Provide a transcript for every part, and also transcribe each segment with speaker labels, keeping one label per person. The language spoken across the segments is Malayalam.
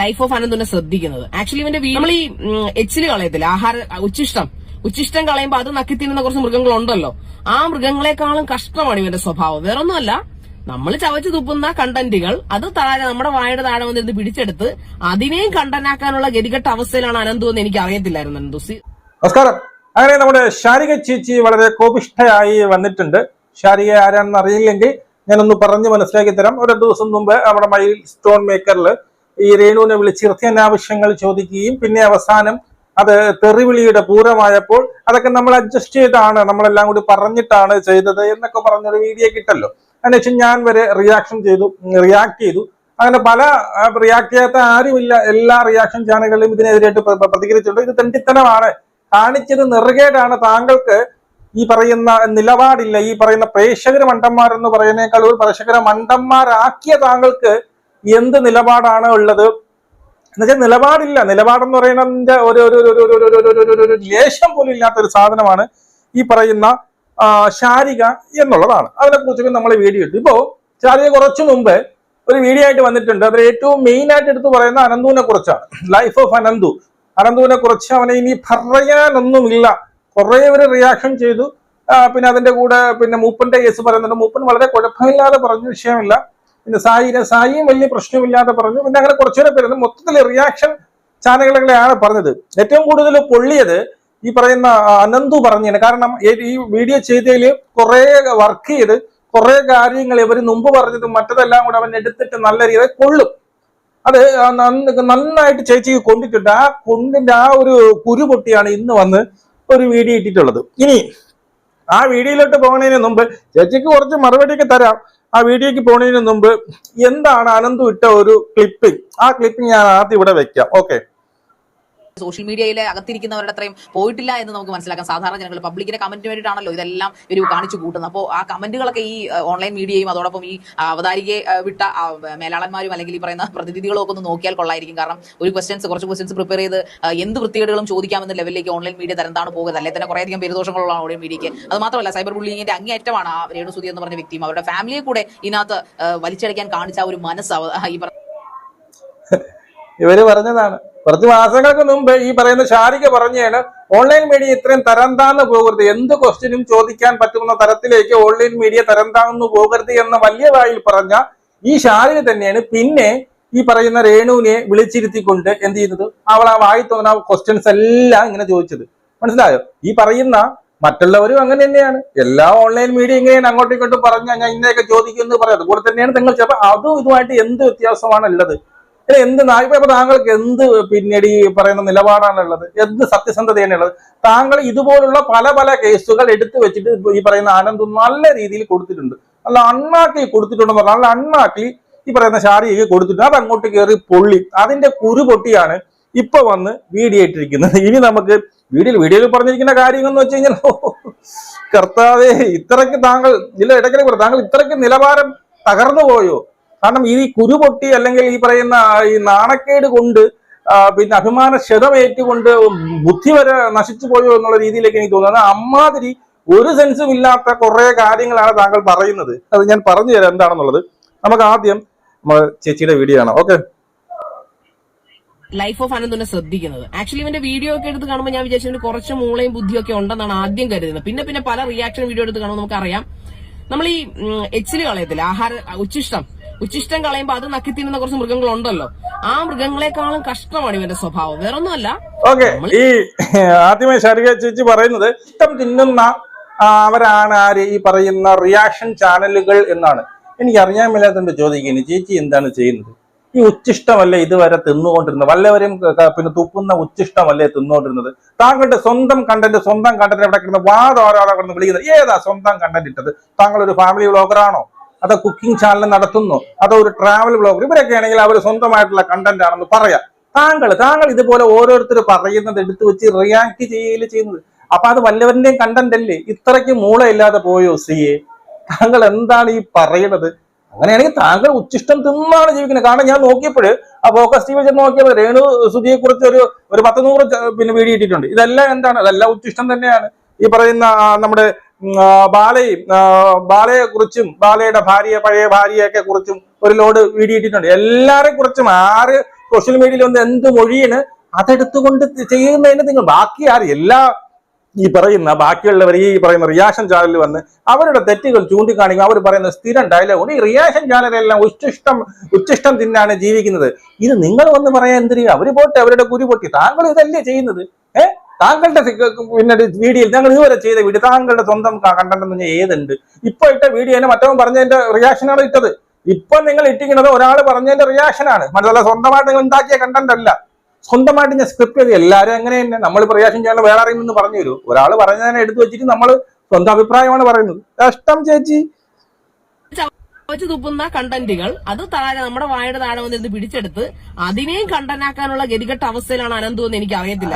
Speaker 1: ലൈഫ് ഓഫ് അനന്തുനെ ശ്രദ്ധിക്കുന്നത്. ആക്ച്വലി ഇവന്റെ നമ്മൾ ഈ എച്ചില് കളയത്തില്ല, ഉച്ചിഷ്ടം കളയുമ്പോ അത് നക്കി തിന്നുന്ന കുറച്ച് മൃഗങ്ങളുണ്ടല്ലോ, ആ മൃഗങ്ങളെക്കാളും കഷ്ടമാണ് ഇവന്റെ സ്വഭാവം. വേറൊന്നുമല്ല, നമ്മൾ ചവച്ചു തുപ്പുന്ന കണ്ടന്റുകൾ അത് താഴെ നമ്മുടെ വായുടെ താഴെ വന്നിരുന്ന് പിടിച്ചെടുത്ത് അതിനെയും കണ്ടന്റാക്കാനുള്ള ഗതികെട്ട അവസ്ഥയിലാണ് അനന്തു എന്ന് എനിക്ക് അറിയത്തില്ലായിരുന്നു. അനന്തു
Speaker 2: നമസ്കാരം. അങ്ങനെ നമ്മുടെ ശാരിക ചേച്ചി വളരെ കോപിഷ്ഠയായി വന്നിട്ടുണ്ട്. ശാരിക ആരാണെന്ന് അറിയില്ലെങ്കിൽ ഞാനൊന്ന് പറഞ്ഞ് മനസ്സിലാക്കി തരാം. ഒരു ദിവസം മുമ്പ് നമ്മുടെ മൈൽ സ്റ്റോൺ മേക്കറിൽ ഈ രേണുവിനെ വിളിച്ചിരുത്തി അനാവശ്യങ്ങൾ ചോദിക്കുകയും പിന്നെ അവസാനം അത് തെറിവിളിയുടെ പൂരമായപ്പോൾ അതൊക്കെ നമ്മൾ അഡ്ജസ്റ്റ് ചെയ്താണ്, നമ്മളെല്ലാം കൂടി പറഞ്ഞിട്ടാണ് ചെയ്തത് എന്നൊക്കെ പറഞ്ഞൊരു വീഡിയോ കിട്ടല്ലോ. അതിനുശേഷം ഞാൻ വരെ റിയാക്ട് ചെയ്തു. അങ്ങനെ പല റിയാക്ട് ചെയ്യാത്ത ആരുമില്ല, എല്ലാ റിയാക്ഷൻ ചാനലുകളും ഇതിനെതിരായിട്ട് പ്രതികരിച്ചിട്ടുണ്ട്. ഇത് തെണ്ടിത്തനമാണ്, കാണിച്ചത് നെറുകേടാണ്, താങ്കൾക്ക് ഈ പറയുന്ന നിലപാടില്ല, ഈ പറയുന്ന പ്രേക്ഷകര് മണ്ടന്മാരെന്ന് പറയുന്നേക്കാൾ ഒരു പ്രേക്ഷകരെ മണ്ടന്മാരാക്കിയ താങ്കൾക്ക് എന്ത് നിലപാടാണ് ഉള്ളത് എന്നുവെച്ചാൽ നിലപാടില്ല. നിലപാടെന്ന് പറയുന്നതിന്റെ ഒരു ലേശം പോലും ഇല്ലാത്തൊരു സാധനമാണ് ഈ പറയുന്ന ശാരിക എന്നുള്ളതാണ്. അതിനെക്കുറിച്ചൊക്കെ നമ്മൾ വീഡിയോ ഇട്ടു. ഇപ്പോ ശാരിക കുറച്ചു മുമ്പ് ഒരു വീഡിയോ ആയിട്ട് വന്നിട്ടുണ്ട്. അതിൽ ഏറ്റവും മെയിൻ ആയിട്ട് എടുത്ത് പറയുന്ന അനന്തുവിനെ കുറിച്ചാണ്. ലൈഫ് ഓഫ് അനന്തുവിനെ കുറിച്ച് അവനെ ഇനി പറയാനൊന്നുമില്ല. കുറെ പേര് റിയാക്ഷൻ ചെയ്തു. പിന്നെ അതിന്റെ കൂടെ പിന്നെ മൂപ്പന്റെ കേസ് പറയുന്നുണ്ട്. മൂപ്പൻ വളരെ കുഴപ്പമില്ലാതെ പറഞ്ഞ വിഷയമില്ല. പിന്നെ സായിയും വലിയ പ്രശ്നമില്ലാതെ പറഞ്ഞു. പിന്നെ അങ്ങനെ കുറച്ചുകൂടെ പേര് മൊത്തത്തിൽ റിയാക്ഷൻ ചാനലുകളെയാണ് പറഞ്ഞത്. ഏറ്റവും കൂടുതൽ പൊള്ളിയത് ഈ പറയുന്ന അനന്തു പറഞ്ഞാണ്. കാരണം ഈ വീഡിയോ ചെയ്തതിൽ കുറെ വർക്ക് ചെയ്ത് കുറെ കാര്യങ്ങൾ ഇവർ മുമ്പ് പറഞ്ഞത് മറ്റതെല്ലാം കൂടെ അവൻ എടുത്തിട്ട് നല്ല രീതിയിൽ കൊള്ളും. അത് നന്നായിട്ട് ചേച്ചിക്ക് കൊണ്ടിട്ടുണ്ട്. ആ കൊണ്ടിന്റെ ആ ഒരു കുരു പൊട്ടിയാണ് ഇന്ന് വന്ന് ഒരു വീഡിയോ ഇട്ടിട്ടുള്ളത്. ഇനി ആ വീഡിയോയിലോട്ട് പോകുന്നതിന് മുമ്പ് ചേച്ചിക്ക് കുറച്ച് മറുപടിയൊക്കെ തരാം. ആ വീഡിയോക്ക് പോകുന്നതിന് മുമ്പ് എന്താണ് അനന്തു ഇട്ട ഒരു ക്ലിപ്പിംഗ്, ആ ക്ലിപ്പിംഗ് ഞാൻ ആദ്യം ഇവിടെ വെക്കാം. ഓക്കെ.
Speaker 3: സോഷ്യൽ മീഡിയയിലെ അകത്തിരിക്കുന്നവരുടെ അത്രയും പോയിട്ടില്ല എന്ന് നമുക്ക് മനസ്സിലാക്കാം. സാധാരണ ജനങ്ങൾ പബ്ലിക്കിന്റെ കമന്റിന് വേണ്ടിയിട്ടാണല്ലോ ഇതെല്ലാം ഒരു കാണിച്ചു കൂട്ടുന്നത്. അപ്പോൾ ആ കമന്റുകളൊക്കെ ഈ ഓൺലൈൻ മീഡിയയും അതോടൊപ്പം ഈ അവതാരികയെ വിട്ട മേലാളന്മാരും അല്ലെങ്കിൽ ഈ പറയുന്ന പ്രതിനിധികളും ഒക്കെ ഒന്ന് നോക്കിയാൽ കൊള്ളായിരിക്കും. കാരണം കുറച്ച് ക്വസ്റ്റ്യൻസ് പ്രിപ്പയർ ചെയ്ത് എന്ത് വൃത്തികേടുകളും ചോദിക്കാമെന്ന ലെവലിലേക്ക് ഓൺലൈൻ മീഡിയ തരംതാണ് പോകുന്നത്. അല്ലെ തന്നെ കുറേയധികം പേരുദോഷങ്ങളുള്ള ഓൺലൈൻ മീഡിയയ്ക്ക്. അത് മാത്രമല്ല സൈബർ ബുള്ളിങ്ങിന്റെ അങ്ങേയറ്റമാണ് ആ രേണു സുധി എന്ന് പറഞ്ഞ വ്യക്തിയും അവരുടെ ഫാമിലിയെ കൂടെ ഇതിനകത്ത് വലിച്ചടയ്ക്കാൻ കാണിച്ച ഒരു മനസ്സ് ഈ
Speaker 2: ഇവര് പറഞ്ഞതാണ്. കുറച്ച് മാസങ്ങൾക്ക് മുമ്പ് ഈ പറയുന്ന ശാരിക പറഞ്ഞാണ് ഓൺലൈൻ മീഡിയ ഇത്രയും തരംതാന്ന് പോകരുത്, എന്ത് ക്വസ്റ്റ്യനും ചോദിക്കാൻ പറ്റുന്ന തരത്തിലേക്ക് ഓൺലൈൻ മീഡിയ തരംതാന്നു പോകരുത് എന്ന വലിയ വായിൽ പറഞ്ഞ ഈ ശാരിക തന്നെയാണ് പിന്നെ ഈ പറയുന്ന രേണുവിനെ വിളിച്ചിരുത്തിക്കൊണ്ട് എന്ത് ചെയ്യുന്നത്, അവൾ ആ വായി തോന്നുന്ന ക്വസ്റ്റ്യൻസ് എല്ലാം ഇങ്ങനെ ചോദിച്ചത്. മനസ്സിലായോ? ഈ പറയുന്ന മറ്റുള്ളവരും അങ്ങനെ തന്നെയാണ്. എല്ലാ ഓൺലൈൻ മീഡിയ ഇങ്ങനെയാണ് അങ്ങോട്ടും ഇങ്ങോട്ടും പറഞ്ഞാൽ ഞാൻ ഇന്നയൊക്കെ ചോദിക്കുമെന്ന് പറയാം. അതുപോലെ തന്നെയാണ് നിങ്ങൾ ചിലപ്പോൾ അതും ഇതുമായിട്ട് എന്ത് വ്യത്യാസമാണ് ഉള്ളത്? എന്ത് നായിപ്പോ താങ്കൾക്ക് എന്ത് പിന്നീട് ഈ പറയുന്ന നിലപാടാണുള്ളത്? എന്ത് സത്യസന്ധതയാണുള്ളത്? താങ്കൾ ഇതുപോലുള്ള പല പല കേസുകൾ എടുത്തു വെച്ചിട്ട് ഈ പറയുന്ന ആനന്ദ് നല്ല രീതിയിൽ കൊടുത്തിട്ടുണ്ട്, നല്ല അണ്ണാക്കി കൊടുത്തിട്ടുണ്ടെന്ന് പറഞ്ഞാൽ നല്ല അണ്ണാക്കി ഈ പറയുന്ന ശാരികയ്ക്ക് കൊടുത്തിട്ടുണ്ട്. അത് അങ്ങോട്ട് കയറി പൊള്ളി അതിന്റെ കുരു പൊട്ടിയാണ് ഇപ്പൊ വന്ന് വീഡിയോ ഇട്ടിരിക്കുന്നത്. ഇനി നമുക്ക് വീഡിയോയിൽ പറഞ്ഞിരിക്കുന്ന കാര്യങ്ങൾ എന്ന് വെച്ച് കഴിഞ്ഞാൽ കർത്താവേ, ഇത്രയ്ക്ക് താങ്കൾ ഇടയ്ക്കിടെ താങ്കൾ ഇത്രയ്ക്ക് നിലവാരം തകർന്നു പോയോ? കാരണം ഈ കുരു പൊട്ടി അല്ലെങ്കിൽ ഈ പറയുന്ന ഈ നാണക്കേട് കൊണ്ട് പിന്നെ അഭിമാനക്ഷതമേറ്റുകൊണ്ട് ബുദ്ധി വരെ നശിച്ചു പോയോ എന്നുള്ള രീതിയിലേക്ക് എനിക്ക് തോന്നുന്നത്. അമ്മാതിരി ഒരു സെൻസും ഇല്ലാത്ത കുറെ കാര്യങ്ങളാണ് താങ്കൾ പറയുന്നത്. അത് ഞാൻ പറഞ്ഞു തരാം എന്താണെന്നുള്ളത്. നമുക്ക് ആദ്യം ചേച്ചിയുടെ വീഡിയോ ആണ്. ഓക്കെ.
Speaker 1: ലൈഫ് ഓഫ് അനന്തുനെ ശ്രദ്ധിക്കുന്നത്. ആക്ച്വലി ഇവന്റെ വീഡിയോ ഒക്കെ എടുത്ത് കാണുമ്പോൾ ഞാൻ വിചാരിച്ചതിന് കുറച്ച് മൂളയും ബുദ്ധിയൊക്കെ ഉണ്ടെന്നാണ് ആദ്യം കരുതുന്നത്. പിന്നെ പല റിയാക്ഷൻ വീഡിയോ എടുത്ത് കാണുമ്പോൾ നമുക്കറിയാം നമ്മൾ ഈ എച്ചില് കളയത്തില്ല, ഉച്ചിഷ്ടം കളയുമ്പോ അത് നക്കി തിന്നുന്ന കുറച്ച് മൃഗങ്ങളുണ്ടല്ലോ, ആ മൃഗങ്ങളെക്കാളും കഷ്ടമാണ് ഇവന്റെ സ്വഭാവം. വേറൊന്നുമല്ല.
Speaker 2: ഓക്കെ. ഈ ആദ്യമേ ശാരിക ചേച്ചി പറയുന്നത് ഇഷ്ടം തിന്നുന്ന അവരാണ് ആര് ഈ പറയുന്ന റിയാക്ഷൻ ചാനലുകൾ എന്നാണ്. എനിക്ക് അറിയാൻ മേലാത്തതുകൊണ്ട് ചോദിക്കുന്നു, ചേച്ചി എന്താണ് ചെയ്യുന്നത്? ഈ ഉച്ചിഷ്ടമല്ലേ ഇതുവരെ തിന്നുകൊണ്ടിരുന്നത്? വല്ലവരും പിന്നെ തുപ്പുന്ന ഉച്ചിഷ്ടമല്ലേ തിന്നുകൊണ്ടിരുന്നത്? താങ്കളുടെ സ്വന്തം കണ്ടന്റ് എവിടെ കിടന്ന് വാദോരാളെ കിടന്ന് വിളിക്കുന്നത്? ഏതാ സ്വന്തം കണ്ടന്റ് ഇട്ടത്? താങ്കൾ ഒരു ഫാമിലി വ്ളോഗറാണോ? അതോ കുക്കിംഗ് ചാനൽ നടത്തുന്നു? അതോ ഒരു ട്രാവൽ വ്ളോഗർ? ഇവരൊക്കെ ആണെങ്കിൽ അവർ സ്വന്തമായിട്ടുള്ള കണ്ടന്റ് ആണെന്ന് പറയാം. താങ്കൾ ഇതുപോലെ ഓരോരുത്തർ പറയുന്നത് എടുത്തു വെച്ച് റിയാക്ട് ചെയ്യുന്നത്. അപ്പൊ അത് വല്ലവരുടെയും കണ്ടന്റ് അല്ലേ? ഇത്രയ്ക്ക് മൂളയില്ലാതെ പോയോ സിയെ? താങ്കൾ എന്താണ് ഈ പറയുന്നത്? അങ്ങനെയാണെങ്കിൽ താങ്കൾ ഉച്ചിഷ്ടം തിന്നാണ് ജീവിക്കുന്നത്. കാരണം ഞാൻ നോക്കിയപ്പോൾ ആ ഫോക്കസ് ടി വി ചെന്ന് നോക്കിയപ്പോൾ രേണു സുധിയെ കുറിച്ച് ഒരു 100 പിന്നെ വീഡിയോ ഇട്ടിട്ടുണ്ട്. ഇതെല്ലാം എന്താണ്? അതെല്ലാം ഉച്ചിഷ്ടം തന്നെയാണ്. ഈ പറയുന്ന നമ്മുടെ ബാലയെ കുറിച്ചും ബാലയുടെ പഴയ ഭാര്യയൊക്കെ കുറിച്ചും ഒരു ലോഡ് വീഡിയോ ഇട്ടിട്ടുണ്ട്. എല്ലാരെ കുറിച്ചും ആര് സോഷ്യൽ മീഡിയയിൽ വന്ന് എന്ത് മൊഴിയാണ് അതെടുത്തുകൊണ്ട് ചെയ്യുന്നതിന് നിങ്ങൾ ബാക്കി എല്ലാ ഈ പറയുന്ന ബാക്കിയുള്ളവർ ഈ പറയുന്ന റിയാക്ഷൻ ചാനലിൽ വന്ന് അവരുടെ തെറ്റുകൾ ചൂണ്ടിക്കാണിക്കും. അവർ പറയുന്ന സ്ഥിരം ഡയലോഗ് ഈ റിയാക്ഷൻ ചാനലെല്ലാം ഉച്ചിഷ്ടം തിന്നാണ് ജീവിക്കുന്നത്. ഇത് നിങ്ങൾ വന്ന് പറയാൻ എന്തിനാ? അവര് പോട്ടെ, അവരുടെ കുരു പൊട്ടി. താങ്കൾ ഇതല്ലേ ചെയ്യുന്നത്? താങ്കളുടെ പിന്നെ വീഡിയോയിൽ ഞങ്ങൾ ഇതുവരെ ചെയ്ത വീഡിയോ താങ്കളുടെ സ്വന്തം കണ്ടന്റ് എന്ന് ഏതുണ്ട്? ഇപ്പൊ ഇട്ട വീഡിയോനെ മറ്റവൻ പറഞ്ഞതിന്റെ റിയാക്ഷനാണ് ഇട്ടത്. ഇപ്പൊ നിങ്ങൾ ഇട്ടിരിക്കുന്നത് ഒരാൾ പറഞ്ഞതിന്റെ റിയാക്ഷനാണ്, മനസ്സിലായി? സ്വന്തമായിട്ട് നിങ്ങൾ ഉണ്ടാക്കിയ കണ്ടന്റ് അല്ല. സ്വന്തമായിട്ട് ഞാൻ സ്ക്രിപ്റ്റ് ചെയ്ത് എല്ലാവരും അങ്ങനെ തന്നെ നമ്മൾ റിയാക്ഷൻ ചെയ്യാൻ വേറെ അറിയുമെന്ന് പറഞ്ഞു തരൂ. ഒരാൾ പറഞ്ഞതിനെ എടുത്തു വെച്ചിട്ട് നമ്മൾ സ്വന്തം അഭിപ്രായമാണ് പറയുന്നത്. കഷ്ടം ചേച്ചി.
Speaker 1: വെച്ച് തുപ്പുന്ന കണ്ടന്റുകൾ അത് താഴെ നമ്മുടെ വായുടെ താഴെ വന്നിരുന്ന് പിടിച്ചെടുത്ത് അതിനെയും കണ്ടനാക്കാനുള്ള ഗതികെട്ട അവസ്ഥയിലാണ് അനന്തു എന്ന് എനിക്ക് അറിയത്തില്ല.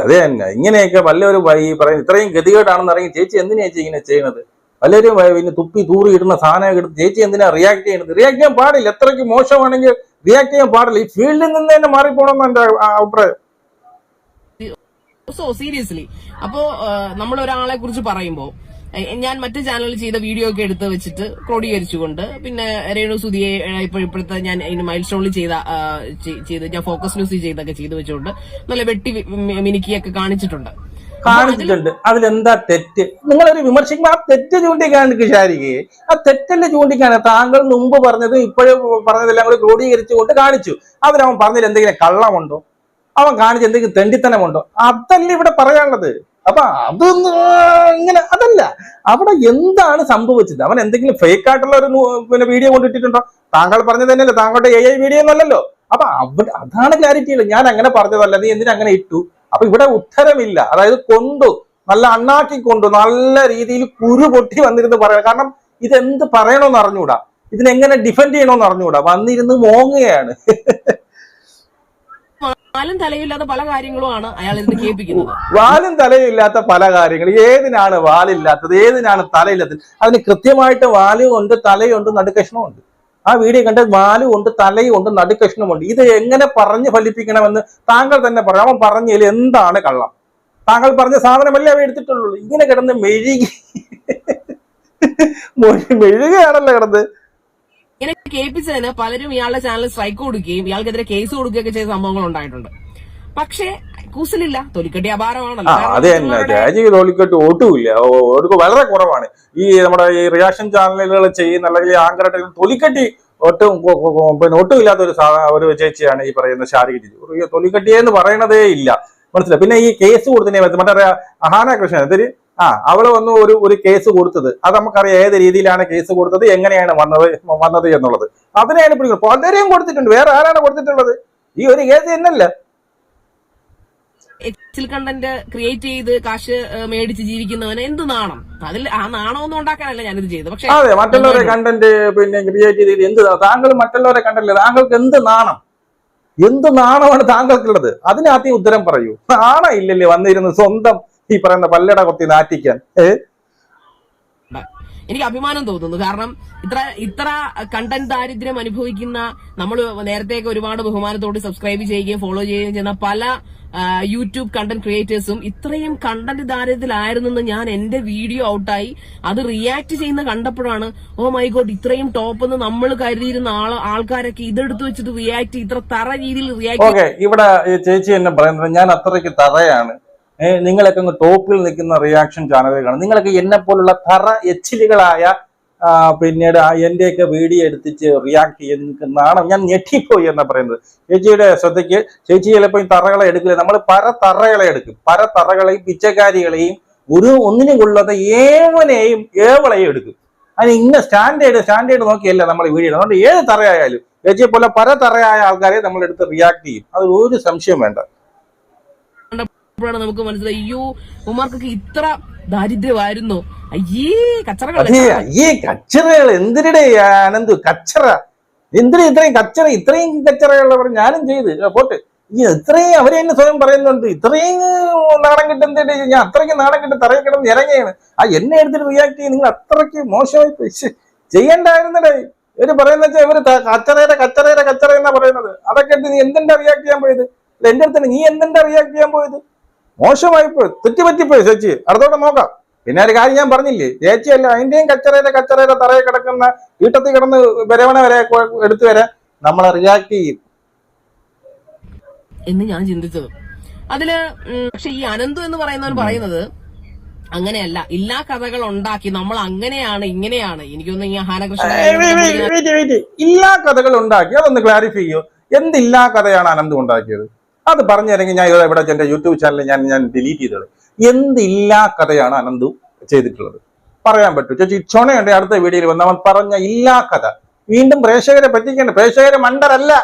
Speaker 2: അതെ തന്നെ, ഇങ്ങനെയൊക്കെ വല്ലവരും പറയും ഇത്രയും ഗതികേടാണെന്ന് അറിയാം. ചേച്ചി എന്തിനാ ചേച്ചി ഇങ്ങനെ ചെയ്യുന്നത്? പലരും പിന്നെ തുപ്പി തൂറി ഇടുന്ന സാധനം എടുത്ത് ചേച്ചി എന്തിനാ റിയാക്ട് ചെയ്യുന്നത്? റിയാക്ട് ചെയ്യാൻ പാടില്ല. എത്രയ്ക്ക് മോശമാണെങ്കിൽ റിയാക്ട് ചെയ്യാൻ പാടില്ല. ഈ ഫീൽഡിൽ നിന്ന് തന്നെ മാറിപ്പോണെന്ന് എന്റെ അഭിപ്രായം.
Speaker 1: സോ സീരിയസ്ലി അപ്പോ നമ്മൾ ഒരാളെ കുറിച്ച് പറയുമ്പോ ഞാൻ മറ്റു ചാനലിൽ ചെയ്ത വീഡിയോ ഒക്കെ എടുത്ത് വെച്ചിട്ട് ക്രോഡീകരിച്ചുകൊണ്ട് പിന്നെ രേണു സുധിയെ ഇപ്പോഴത്തെ ഞാൻ മൈൽ സ്റ്റോണിൽ ചെയ്ത് ഞാൻ ഫോക്കസ് ന്യൂസിൽ ചെയ്തൊക്കെ ചെയ്തു വെച്ചുകൊണ്ട് നല്ല വെട്ടി മിനുക്കിയൊക്കെ കാണിച്ചിട്ടുണ്ട്.
Speaker 2: അതിലെന്താ തെറ്റ്? നിങ്ങളൊരു വിമർശിക്കുമ്പോൾ ആ തെറ്റ് ചൂണ്ടിക്കാണിക്ക് ശാരികയെ. ആ തെറ്റല്ലേ ചൂണ്ടിക്കാണ്. താങ്കൾ മുമ്പ് പറഞ്ഞത് ഇപ്പോഴും പറഞ്ഞതെല്ലാം കൂടി ക്രോഡീകരിച്ചുകൊണ്ട് കാണിച്ചു. അതിനവൻ പറഞ്ഞതിൽ എന്തെങ്കിലും കള്ളമുണ്ടോ? അവൻ കാണിച്ച് എന്തെങ്കിലും തെണ്ടിത്തനമുണ്ടോ? അതല്ലേ ഇവിടെ പറയാനുള്ളത്. അപ്പൊ അതൊന്നും ഇങ്ങനെ അതല്ല. അവിടെ എന്താണ് സംഭവിച്ചത്? അവൻ എന്തെങ്കിലും ഫേക്ക് ആയിട്ടുള്ള ഒരു പിന്നെ വീഡിയോ കൊണ്ടിട്ടിട്ടുണ്ടോ? താങ്കൾ പറഞ്ഞത് തന്നെയല്ലേ, താങ്കളുടെ AI വീഡിയോ ഒന്നല്ലല്ലോ. അപ്പൊ അവിടെ അതാണ് ക്ലാരിറ്റി ഉള്ളത്. ഞാൻ അങ്ങനെ പറഞ്ഞതല്ല, നീ എന്തിനാ അങ്ങനെ ഇട്ടു? അപ്പൊ ഇവിടെ ഉത്തരമില്ല. അതായത് നല്ല അണ്ണാക്കിക്കൊണ്ടു നല്ല രീതിയിൽ കുരു പൊട്ടി വന്നിരുന്ന് പറയാം. കാരണം ഇതെന്ത് പറയണോന്ന് അറിഞ്ഞൂടാ, ഇതിനെങ്ങനെ ഡിഫെൻഡ് ചെയ്യണോന്ന് അറിഞ്ഞൂടാ, വന്നിരുന്ന് മോങ്ങുകയാണ്.
Speaker 1: വാലും തലയില്ലാത്ത പല കാര്യങ്ങളുമാണ് അയാൾ ഇതിന് കേൾപ്പിക്കുന്നത്.
Speaker 2: വാലും തലയില്ലാത്ത പല കാര്യങ്ങൾ. ഏതിനാണ് വാലില്ലാത്തത്, ഏതിനാണ് തലയില്ലാത്തത്? അതിന് കൃത്യമായിട്ട് വാലുകൊണ്ട് തലയുണ്ട് നടുക്കഷ്ണമുണ്ട്. ആ വീഡിയോ കണ്ട് വാലുകൊണ്ട് തലയുണ്ട് നടുക്കഷ്ണമുണ്ട്. ഇത് എങ്ങനെ പറഞ്ഞു ഫലിപ്പിക്കണമെന്ന് താങ്കൾ തന്നെ പറയാം. അവൻ പറഞ്ഞതിൽ എന്താണ് കള്ളം? താങ്കൾ പറഞ്ഞ സാധനമല്ലേ അവ എടുത്തിട്ടുള്ളൂ. ഇങ്ങനെ കിടന്ന് മെഴുകയാണല്ലോ കിടന്ന്.
Speaker 1: ഇങ്ങനെ കേൾപ്പിച്ചതിന് പലരും ഇയാളുടെ ചാനൽ സ്ട്രൈക്ക് കൊടുക്കുകയും ഇയാൾക്കെതിരെ കേസ് കൊടുക്കുകയൊക്കെ ചെയ്ത സംഭവങ്ങൾ ഉണ്ടായിട്ടുണ്ട്. പക്ഷേ കൂസലില്ല, തൊലിക്കട്ടി അപാരമാണല്ലോ.
Speaker 2: അതെ തന്നെ, രാജി തൊലിക്കട്ടി ഒട്ടുമില്ല, വളരെ കുറവാണ്. ഈ നമ്മുടെ ഈ റിയാക്ഷൻ ചാനലുകൾ ചെയ്യുന്ന അല്ലെങ്കിൽ ആങ്കറായിട്ട് തൊലിക്കട്ടി ഒട്ടുമില്ലാത്ത ഒരു ചേച്ചിയാണ് ഈ പറയുന്ന ശാരിക ചേച്ചി. തൊലിക്കട്ടിയെന്ന് പറയണതേ ഇല്ല, മനസ്സിലായി? പിന്നെ ഈ കേസ് കൊടുത്തതിനെ മറ്റേ അഹാന കൃഷ്ണൻ എന്തൊരു അവള് വന്ന് ഒരു കേസ് കൊടുത്തത്, അത് നമുക്കറിയാം ഏത് രീതിയിലാണ് കേസ് കൊടുത്തത്, എങ്ങനെയാണ് വന്നത് എന്നുള്ളത്. അതിനെയാണ് പിടിക്കുന്നത്. പലരെയും കൊടുത്തിട്ടുണ്ട്. വേറെ ആരാണ് കൊടുത്തിട്ടുള്ളത്? ഈ ഒരു കേസ് തന്നെയല്ല.
Speaker 1: എക്സിൽ കണ്ടന്റ് ക്രിയേറ്റ് ചെയ്ത് കാശ് മേടിച്ച് ജീവിക്കുന്നവന് എന്ത് നാണം? അതിൽ ആ നാണമൊന്നും ഉണ്ടാക്കാനല്ല ഞാനിത് ചെയ്തത്. പക്ഷേ
Speaker 2: അതെ, മറ്റുള്ളവരെ കണ്ടന്റ് പിന്നെ ക്രിയേറ്റ് ചെയ്ത് എന്ത് താങ്കൾ മറ്റുള്ളവരെ കണ്ടല്ലേ, താങ്കൾക്ക് എന്ത് നാണം? എന്ത് നാണമാണ് താങ്കൾക്കുള്ളത്? അതിനാദ്യം ഉത്തരം പറയൂ. നാണം ഇല്ലല്ലേ വന്നിരുന്നു സ്വന്തം ഈ പറയുന്ന പല്ലട കൊത്തി നാറ്റിക്കാൻ?
Speaker 1: എനിക്ക് അഭിമാനം തോന്നുന്നു. കാരണം ഇത്ര കണ്ടന്റ് ദാരിദ്ര്യം അനുഭവിക്കുന്ന, നമ്മൾ നേരത്തെയൊക്കെ ഒരുപാട് ബഹുമാനത്തോട് സബ്സ്ക്രൈബ് ചെയ്യുകയും ഫോളോ ചെയ്യുകയും ചെയ്യുന്ന പല യൂട്യൂബ് കണ്ടന്റ് ക്രിയേറ്റേഴ്സും ഇത്രയും കണ്ടന്റ് ദാരിദ്ര്യത്തിലായിരുന്നെന്ന് ഞാൻ എന്റെ വീഡിയോ ഔട്ടായി അത് റിയാക്ട് ചെയ്യുന്ന കണ്ടപ്പോഴാണ് ഓ മൈ ഗോഡ്, ഇത്രയും ടോപ്പ് എന്ന് നമ്മൾ കരുതിയിരുന്ന ആൾക്കാരൊക്കെ ഇതെടുത്ത് വെച്ചിട്ട് റിയാക്ട് ഇത്ര തറ രീതിയിൽ റിയാക്ട്.
Speaker 2: ഇവിടെ ചേച്ചി എന്നെ പറയുന്നത് ഞാൻ അത്രയ്ക്ക് തറയാണ്, നിങ്ങളൊക്കെ അങ്ങ് ടോപ്പിൽ നിൽക്കുന്ന റിയാക്ഷൻ ചാനലുകളാണ്, നിങ്ങളൊക്കെ എന്നെ പോലുള്ള തറ എച്ചിലുകളായ പിന്നീട് എന്റെയൊക്കെ വീഡിയോ എടുത്തിച്ച് റിയാക്ട് ചെയ്യുന്നതാണ്. ഞാൻ ഞെട്ടിപ്പോയി എന്നാ പറയുന്നത്. ചേച്ചിയുടെ ശ്രദ്ധയ്ക്ക്, ചേച്ചി ചിലപ്പോൾ ഈ തറകളെ എടുക്കില്ല, നമ്മൾ തറകളെ എടുക്കും. തറകളെയും പിച്ചക്കാരികളെയും ഒന്നിനും കൊള്ളാത്ത ഏവളെയും എടുക്കും. അതിന് ഇന്ന സ്റ്റാൻഡേർഡ് നോക്കിയല്ല നമ്മൾ വീഡിയോ. അതുകൊണ്ട് ഏത് തറയായാലും ചേച്ചിയെ പോലെ തറയായ ആൾക്കാരെ നമ്മൾ എടുത്ത് റിയാക്ട് ചെയ്യും. അത് ഒരു സംശയം വേണ്ട.
Speaker 1: നമുക്ക് മനസ്സിലായി, അയ്യോ ഉമാർക്കൊക്കെ ഇത്ര ദാരിദ്ര്യമായിരുന്നു. കച്ചറകൾ
Speaker 2: എന്തിനിടെ അനന്തു കച്ചറ എന്തിനാ ഇത്രയും കച്ചറയുള്ളവർ ഞാനും ചെയ്ത് പോട്ട്. ഇത്രയും അവരെ തന്നെ സ്വയം പറയുന്നുണ്ട്. ഇത്രയും നാണം കിട്ടുന്ന ഞാൻ അത്രയ്ക്ക് നാണം കിട്ടും തറയിൽ കിടന്ന് ഇറങ്ങിയാണ്. എന്നെ എടുത്തിട്ട് റിയാക്ട് ചെയ്യും. നിങ്ങൾ അത്രയ്ക്ക് മോശമായി ചെയ്യണ്ടായിരുന്നടേ. ഇവര് പറയുന്ന വെച്ചാൽ ഇവര് കച്ചറ എന്നാ പറയുന്നത്. അതൊക്കെ എടുത്ത് നീ എന്തിന്റെ റിയാക്ട് ചെയ്യാൻ പോയത്? എന്റെ അടുത്ത് നീ എന്തിന്റെ റിയാക്ട് ചെയ്യാൻ പോയത്? മോശമായിപ്പോയി, തെറ്റുപറ്റിപ്പോയി ചേച്ചി. അടുത്തോടെ നോക്കാം. പിന്നെ ഒരു കാര്യം ഞാൻ പറഞ്ഞില്ലേ, ചേച്ചിയല്ല അതിന്റെയും കച്ചറയുടെ തറയിൽ കിടക്കുന്ന വീട്ടത്തിൽ കിടന്ന് വരവണ വരെ എടുത്തു വരെ നമ്മളെ റിയാക്ട് ചെയ്യും.
Speaker 1: എന്ന് ഞാൻ ചിന്തിച്ചത്. അതില് പക്ഷെ ഈ അനന്തു എന്ന് പറയുന്നവൻ പറയുന്നത് അങ്ങനെയല്ല, ഇല്ലാ കഥകൾ ഉണ്ടാക്കി നമ്മൾ അങ്ങനെയാണ് ഇങ്ങനെയാണ്. എനിക്കൊന്ന് ഈ ഹാനകൃഷ്ണൻ
Speaker 2: ഇല്ലാ കഥകൾ ഉണ്ടാക്കി അതൊന്ന് ക്ലാരിഫൈ ചെയ്യൂ. എന്തില്ലാ കഥയാണ് അനന്തു ഉണ്ടാക്കിയത്? അത് പറഞ്ഞു തരെങ്കിൽ ഞാൻ ഇവിടെ എന്റെ യൂട്യൂബ് ചാനലിൽ ഞാൻ ഡിലീറ്റ് ചെയ്തത്. എന്തില്ലാ കഥയാണ് അനന്തു ചെയ്തിട്ടുള്ളത് പറയാൻ പറ്റൂ? ചേച്ചി ചൊണയുണ്ട് അടുത്ത വീഡിയോയിൽ വന്ന് അവൻ പറഞ്ഞ ഇല്ലാ കഥ വീണ്ടും പ്രേക്ഷകരെ പറ്റിക്കേണ്ട. പ്രേക്ഷകരെ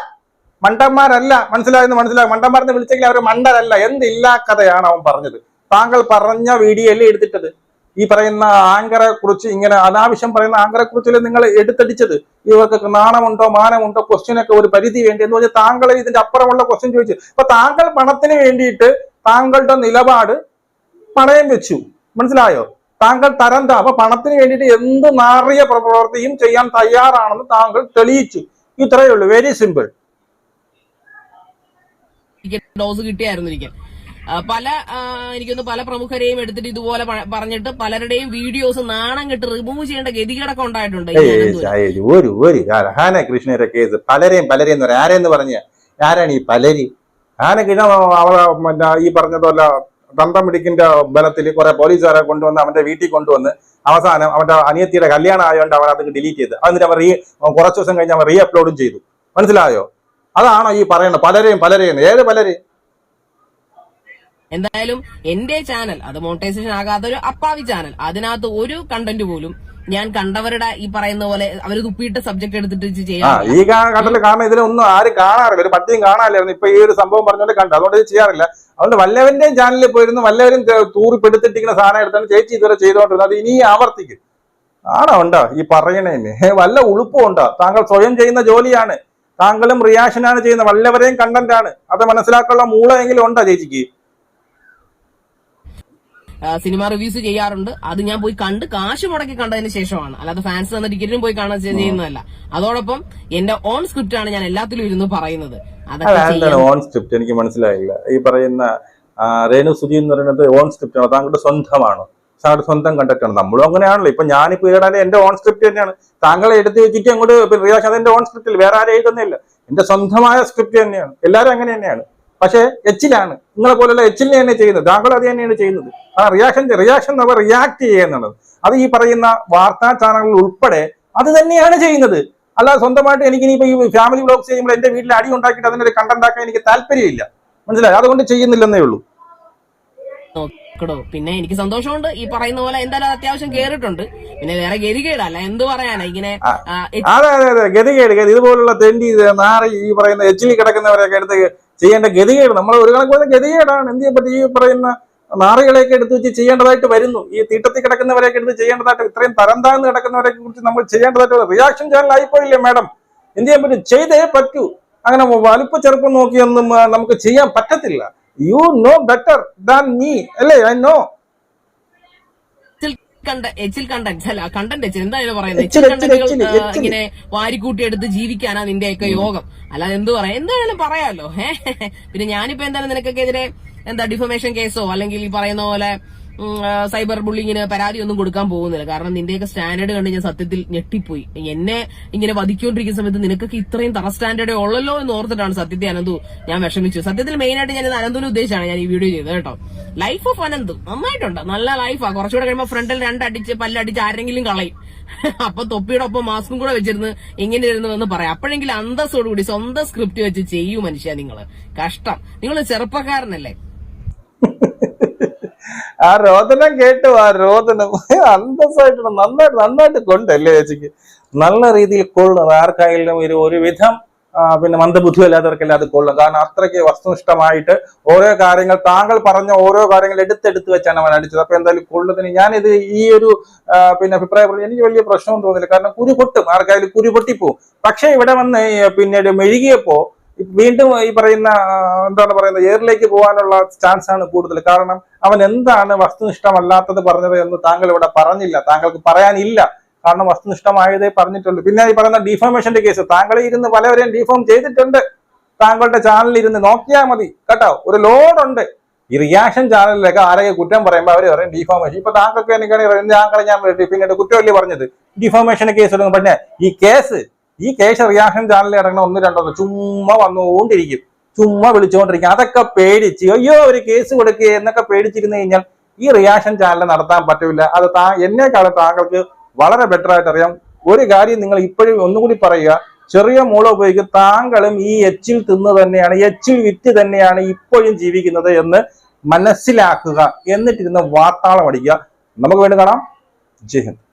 Speaker 2: മണ്ടന്മാരല്ല, മനസ്സിലായെന്ന് മനസ്സിലാകും. മണ്ടന്മാരെന്ന് വിളിച്ചെങ്കിൽ അവർ മണ്ടരല്ല. എന്തില്ലാ കഥയാണ് അവൻ പറഞ്ഞത്? താങ്കൾ പറഞ്ഞ വീഡിയോയല്ലേ എടുത്തിട്ടത്? ഈ പറയുന്ന ആങ്കറെ കുറിച്ച് ഇങ്ങനെ അനാവശ്യം പറയുന്ന ആങ്കറെ കുറിച്ചല്ലേ നിങ്ങൾ എടുത്തടിച്ചത്? ഇവർക്ക് നാണമുണ്ടോ മാനമുണ്ടോ ക്വസ്റ്റ്യനൊക്കെ ഒരു പരിധി വേണ്ടി എന്ന് പറഞ്ഞാൽ താങ്കൾ ഇതിന്റെ അപ്പുറമുള്ള ക്വസ്റ്റ്യൻ ചോദിച്ചു. അപ്പൊ താങ്കൾ പണത്തിന് വേണ്ടിയിട്ട് താങ്കളുടെ നിലപാട് പണയം വെച്ചു, മനസ്സിലായോ? താങ്കൾ അപ്പൊ പണത്തിന് വേണ്ടിയിട്ട് എന്ത് നാറിയ പ്രവൃത്തിയും ചെയ്യാൻ തയ്യാറാണെന്ന് താങ്കൾ തെളിയിച്ചു. ഇത്രയേ ഉള്ളൂ, വെരി സിമ്പിൾ.
Speaker 1: ഡോസ് കിട്ടിയായിരുന്നു എനിക്ക്. എനിക്കൊന്ന് പല പ്രമുഖരെയും എടുത്തിട്ട് ഇതുപോലെ പറഞ്ഞിട്ട് പലരുടെയും വീഡിയോസ് നാണം കെട്ട് റിമൂവ് ചെയ്യേണ്ട ഗതികേടൊക്കെ ഉണ്ടായിട്ടുണ്ട്.
Speaker 2: കൃഷ്ണയുടെ കേസ് പലരെയും ആരെന്ന് പറഞ്ഞ ആരാണ് ഈ പലര്? ഹാനകൃഷ്ണ അവളെ ഈ പറഞ്ഞതുപോലെ തന്തം പിടിക്കിന്റെ ബലത്തിൽ കുറെ പോലീസുകാരെ കൊണ്ടുവന്ന് അവന്റെ വീട്ടിൽ കൊണ്ടുവന്ന് അവസാനം അവന്റെ അനിയത്തിയുടെ കല്യാണം ആയതുകൊണ്ട് അവൻ അത് ഡിലീറ്റ് ചെയ്ത് എന്നിട്ട് അവർ കുറച്ചു ദിവസം കഴിഞ്ഞ് അവൻ റീ അപ്ലോഡും ചെയ്തു. മനസ്സിലായോ? അതാണോ ഈ പറയുന്നത് പലരെയും? ഏത് പലര്?
Speaker 1: എന്തായാലും എന്റെ ചാനൽ അത് മോണിറ്റൈസേഷൻ ആകാത്ത ഒരു അപ്പാവി ചാനൽ, അതിനകത്ത് ഒരു കണ്ടന്റ് പോലും ഞാൻ കണ്ടവരുടെ ഈ പറയുന്ന പോലെ അവര് തുപ്പിയിട്ട സബ്ജക്ട് എടുത്തിട്ട് ചെയ്യാം.
Speaker 2: ഈ കണ്ടന്റ് കാരണം ഇതിലൊന്നും ആരും കാണാറില്ല, ഒരു പട്ടിയും കാണാറില്ലായിരുന്നു. ഇപ്പൊ ഈ ഒരു സംഭവം പറഞ്ഞോണ്ട് കണ്ടു, അതുകൊണ്ട് ഇത് ചെയ്യാറില്ല. അതുകൊണ്ട് വല്ലവന്റെയും ചാനലിൽ പോയിരുന്നു വല്ലവരും തൂറിപ്പെടുത്തിട്ടിരിക്കുന്ന സാധനം എടുത്താണ് ചേച്ചി ഇതുവരെ ചെയ്തുകൊണ്ടിരുന്നത്. അത് ഇനി ആവർത്തിക്കും. ആണോ ഉണ്ടോ ഈ പറയണേന് വല്ല ഉളുപ്പും ഉണ്ടോ? താങ്കൾ സ്വയം ചെയ്യുന്ന ജോലിയാണ്, താങ്കളും റിയാക്ഷനാണ് ചെയ്യുന്നത്, വല്ലവരെയും കണ്ടന്റ് ആണ്. അത് മനസ്സിലാക്കാനുള്ള മൂളമെങ്കിലും ഉണ്ടോ ചേച്ചിക്ക്?
Speaker 1: സിനിമ റിവ്യൂസ് ചെയ്യാറുണ്ട്, അത് ഞാൻ പോയി കണ്ട് കാശ് മുടക്കി കണ്ടതിന് ശേഷമാണ്, അല്ലാതെ ഫാൻസ് തന്ന ടിക്കറ്റിനും പോയി കാണാൻ ചെയ്യുന്നതല്ല. അതോടൊപ്പം എന്റെ ഓൺ സ്ക്രിപ്റ്റ് ആണ് ഞാൻ എല്ലാത്തിലും ഇരുന്ന് പറയുന്നത്.
Speaker 2: അതാണ് ഓൺ സ്ക്രിപ്റ്റ്. എനിക്ക് മനസ്സിലായില്ല. ഈ പറയുന്ന രേണു സുധി എന്ന് പറയുന്നത് ഓൺ സ്ക്രിപ്റ്റ് ആണോ? താങ്കളുടെ സ്വന്തമാണോ? താങ്കളുടെ സ്വന്തം കണ്ടക്റ്റാണ്. നമ്മളും അങ്ങനെയാണല്ലോ. ഇപ്പൊ ഞാനിപ്പോ എഴുതാൻ എന്റെ ഓൺ സ്ക്രിപ്റ്റ് തന്നെയാണ്. താങ്കളെ എടുത്ത് വെച്ചിട്ട് അങ്ങോട്ട് റിയാക്ഷൻ അത് എന്റെ ഓൺ സ്ക്രിപ്റ്റിൽ, വേറെ ആരും എഴുതുന്നില്ല. എന്റെ സ്വന്തമായ സ്ക്രിപ്റ്റ് തന്നെയാണ്. എല്ലാവരും അങ്ങനെ തന്നെയാണ്. പക്ഷെ എച്ചിലാണ്, നിങ്ങളെ പോലുള്ള എച്ചിലിനെ തന്നെ ചെയ്യുന്നത്. താങ്കൾ അത് തന്നെയാണ് ചെയ്യുന്നത്. ആ റിയാക്ഷൻ അവർ റിയാക്ട് ചെയ്യുന്നത്. അത് ഈ പറയുന്ന വാർത്താ ചാനലുകൾ ഉൾപ്പെടെ അത് തന്നെയാണ് ചെയ്യുന്നത്. അല്ലാതെ സ്വന്തമായിട്ട് എനിക്ക് ഇനിയിപ്പോ ഈ ഫാമിലി വ്ലോഗ്സ് ചെയ്യുമ്പോൾ എന്റെ വീട്ടിൽ അടി ഉണ്ടാക്കിയിട്ട് അതിനൊരു കണ്ടന്റ് ആക്കാൻ എനിക്ക് താല്പര്യമില്ല, മനസ്സിലായി? അതുകൊണ്ട് ചെയ്യുന്നില്ലെന്നേ ഉള്ളൂ.
Speaker 1: പിന്നെ എനിക്ക് സന്തോഷമുണ്ട്, ഈ പറയുന്ന പോലെ എന്തായാലും അത്യാവശ്യം കേറിയിട്ടുണ്ട്. പിന്നെ വേറെ ഗതികേടല്ല, എന്ത് പറയാനാ ഇങ്ങനെ.
Speaker 2: അതെ ഗതികേട് ഇതുപോലുള്ള തെണ്ടി നാറി ഈ പറയുന്ന എച്ചിലി കിടക്കുന്നവരെയൊക്കെ എടുത്ത് ചെയ്യേണ്ട ഗതികേട് നമ്മൾ ഒരു കണക്ക് ഗതികേടാണ്. എന്ത് ചെയ്യപ്പറ്റി ഈ പറയുന്ന നാറികളെയൊക്കെ എടുത്ത് വെച്ച് ചെയ്യേണ്ടതായിട്ട് വരുന്നു. ഈ തീട്ടത്തിൽ കിടക്കുന്നവരെയൊക്കെ എടുത്ത് ചെയ്യേണ്ടതായിട്ട്, ഇത്രയും തരം താഴ്ന്ന് കിടക്കുന്നവരെ കുറിച്ച് നമ്മൾ ചെയ്യേണ്ടതായിട്ട് റിയാക്ഷൻ ചാനൽ ആയിപ്പോയില്ലേ മാഡം? എന്ത് ചെയ്യാൻ പറ്റും? ചെയ്തേ പറ്റൂ. അങ്ങനെ വലുപ്പ ചെറുപ്പം നോക്കിയൊന്നും നമുക്ക് ചെയ്യാൻ പറ്റത്തില്ല. You know better than me അല്ലേ? I know.
Speaker 1: ഇങ്ങനെ വാരിക്കൂട്ടിയെടുത്ത് ജീവിക്കാനാ നിന്റെയൊക്കെ യോഗം, അല്ലാതെ എന്ത് പറയാ, എന്തായാലും പറയാലോ. പിന്നെ ഞാനിപ്പോ എന്തായാലും നിനക്കൊക്കെതിരെ ഡിഫമേഷൻ കേസോ അല്ലെങ്കിൽ ഈ പറയുന്ന പോലെ സൈബർ ബുള്ളിങ്ങിന് പരാതി ഒന്നും കൊടുക്കാൻ പോകുന്നില്ല. കാരണം നിന്റെയൊക്കെ സ്റ്റാൻഡേർഡ് കണ്ട് ഞാൻ സത്യത്തിൽ ഞെട്ടിപ്പോയി. എന്നെ ഇങ്ങനെ വധിക്കൊണ്ടിരിക്കുന്ന സമയത്ത് നിനക്കൊക്കെ ഇത്രയും തറ സ്റ്റാൻഡേർഡേ ഉള്ളല്ലോ എന്ന് ഓർത്തിട്ടാണ് സത്യത്തിൽ അനന്തു ഞാൻ വിഷമിച്ചു. സത്യത്തിൽ മെയിൻ ആയിട്ട് ഞാൻ അനന്തുവിനെ ഉദ്ദേശിച്ചാണ് ഞാൻ ഈ വീഡിയോ ചെയ്തത് കേട്ടോ. ലൈഫ് ഓഫ് അനന്തു നന്നായിട്ടുണ്ട്, നല്ല ലൈഫാ. കുറച്ചുകൂടെ കഴിയുമ്പോൾ ഫ്രണ്ടിൽ പല്ലടിച്ച് ആരെങ്കിലും കളയും. അപ്പൊ തൊപ്പിയുടെ ഒപ്പം മാസ്കും കൂടെ വെച്ചിരുന്ന് എങ്ങനെ ഇരുന്നു എന്ന് പറയാം. അപ്പോഴെങ്കിലും അന്തസ്സോടുകൂടി സ്വന്തം സ്ക്രിപ്റ്റ് വെച്ച് ചെയ്യൂ മനുഷ്യ. നിങ്ങള് കഷ്ടം, നിങ്ങൾ ചെറുപ്പക്കാരനല്ലേ.
Speaker 2: ആ രോദനം കേട്ടു, ആ രോദനം അന്തസ്സായിട്ട് നന്നായിട്ട് കൊണ്ടല്ലേ ചേച്ചിക്ക്? നല്ല രീതിയിൽ കൊള്ളും. ആർക്കായാലും ഒരു വിധം പിന്നെ മന്ദബുദ്ധി അല്ലാത്തവർക്കെല്ലാം അത് കൊള്ളും. കാരണം അത്രയ്ക്ക് വസ്തുനിഷ്ഠമായിട്ട് ഓരോ കാര്യങ്ങൾ താങ്കൾ പറഞ്ഞ ഓരോ കാര്യങ്ങൾ എടുത്തെടുത്ത് വെച്ചാണ് അവൻ അടിച്ചത്. അപ്പൊ എന്തായാലും കൊള്ളുന്നതിന് ഞാനിത് ഈ ഒരു പിന്നെ അഭിപ്രായം എനിക്ക് വലിയ പ്രശ്നവും തോന്നില്ല. കാരണം കുരു പൊട്ടും, ആർക്കായാലും കുരു പൊട്ടിപ്പോവും. പക്ഷെ ഇവിടെ വന്ന് പിന്നീട് മെഴുകിയപ്പോ വീണ്ടും ഈ പറയുന്ന എന്താണ് പറയുന്നത് എയറിലേക്ക് പോകാനുള്ള ചാൻസ് ആണ് കൂടുതൽ. കാരണം അവൻ എന്താണ് വസ്തുനിഷ്ഠമല്ലാത്തത് പറഞ്ഞത് എന്ന് താങ്കൾ ഇവിടെ പറഞ്ഞില്ല, താങ്കൾക്ക് പറയാനില്ല. കാരണം വസ്തുനിഷ്ഠമായതേ പറഞ്ഞിട്ടുള്ളൂ. പിന്നെ ഈ പറയുന്ന ഡിഫോമേഷന്റെ കേസ് താങ്കൾ ഇരുന്ന് പലവരെയും ഡിഫോം ചെയ്തിട്ടുണ്ട്. താങ്കളുടെ ചാനലിൽ ഇരുന്ന് നോക്കിയാൽ മതി കേട്ടോ. ഒരു ലോഡുണ്ട് ഈ റിയാക്ഷൻ ചാനലിലൊക്കെ ആരെയൊക്കെ കുറ്റം പറയുമ്പോൾ അവർ പറയും ഡിഫോമേഷൻ. ഇപ്പൊ താങ്കൾക്ക് എനിക്കാണെങ്കിൽ ഞാൻ പിന്നീട് കുറ്റമല്ലേ പറഞ്ഞത് ഡിഫോമേഷൻ കേസ് എടുക്കും. പിന്നെ ഈ കേസ് റിയാക്ഷൻ ചാനലിൽ ഇറങ്ങുന്ന 1-2 ചുമ്മാ വന്നുകൊണ്ടിരിക്കും. ചുമ്മാ വിളിച്ചുകൊണ്ടിരിക്കുക. അതൊക്കെ പേടിച്ച് അയ്യോ ഒരു കേസ് കൊടുക്കുക എന്നൊക്കെ പേടിച്ചിരുന്നു കഴിഞ്ഞാൽ ഈ റിയാക്ഷൻ ചാനൽ നടത്താൻ പറ്റില്ല. അത് എന്നെക്കാളും താങ്കൾക്ക് വളരെ ബെറ്റർ ആയിട്ട് അറിയാം. ഒരു കാര്യം നിങ്ങൾ ഇപ്പോഴും ഒന്നുകൂടി പറയുക, ചെറിയ മൂള ഉപയോഗിക്കുക, താങ്കളും ഈ എച്ചിൽ തിന്ന് തന്നെയാണ്, എച്ചിൽ വിറ്റ് തന്നെയാണ് ഇപ്പോഴും ജീവിക്കുന്നത് എന്ന് മനസ്സിലാക്കുക. എന്നിട്ടിരുന്ന് വാർത്താളം അടിക്കുക. നമുക്ക് വീണ്ടും കാണാം. ജയ് ഹിന്ദ്.